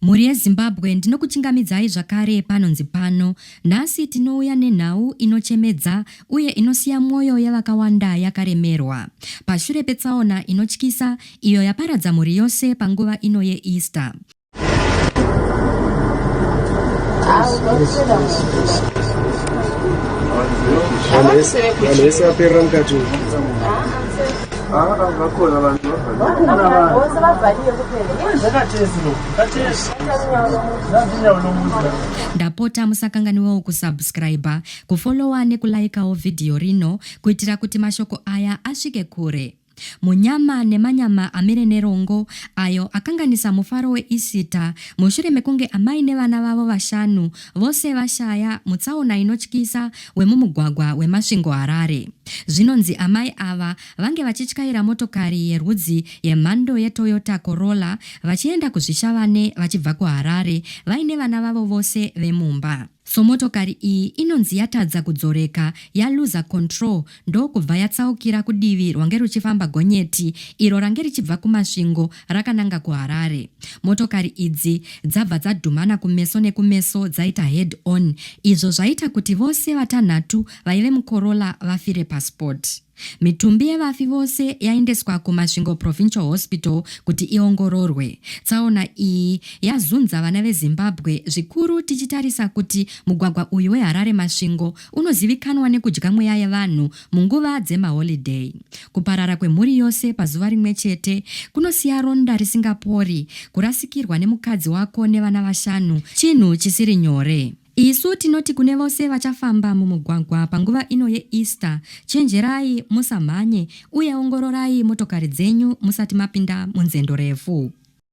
Mhuri yeZimbabwe ndinokuchingamidzai zvakare panonzi pano. Nhasi tinouya nenhau inochemedza uye inosiya mwoyo yavakawanda yakaremerwa. Pashure petsaona inotyisa iyo yaparadza mhuri yose panguva ino yeEaster. Ndapota musakanganiwawo kusubscribe, kufollowa nekulaikawo vhidhiyo rino kuitira kuti mashoko aya asvike kure. Munyama nemanyama amire nerongo ayo akanganisa mufaro weIsita mushure mekunge amai nevana vavo vashanu vose vashaya mutsaona inotyisa wemumugwagwa wemasvingo Harare. Zvinonzi amai ava vange vachityaira motokari yerudzi yemhando yeToyota Corolla vachienda kuzvishavane vachibva kuHarare vaine vana vavo vose vemumba. So motokari iyi inonzi yatadza kudzoreka yaluza control ndokubva yatsaukira kudivi rwange ruchifamba gonyeti iro range richibva kumasvingo rakananga kuHarare. Motokari idzi dzabva dzadhumana kumeso nekumeso dzaita head on, izvo zvaita kuti vose vatanhatu vaive muCorolla vafire paspot. Mitumbi yevafi vose yaendeswa kumasvingo Provincial Hospital kuti iongororwe. Tsaona iyi yazunza vana veZimbabwe zvikuru tichitarisa kuti mugwagwa uyu weHarare masvingo unozivikanwa nekudya mweya yevanhu munguva dzemaholiday. Kuparara kwemhuri yose pazuva rimwe chete kunosiya ronda risingapori. Kurasikirwa nemukadzi wako nevana vashanu chinhu chisiri nyore. Isu tinoti kune vose vachafamba mumugwagwa panguva ino yeEaster, chenjerai musamhanye uye ongororai motokari dzenyu musati mapinda munzendo refu.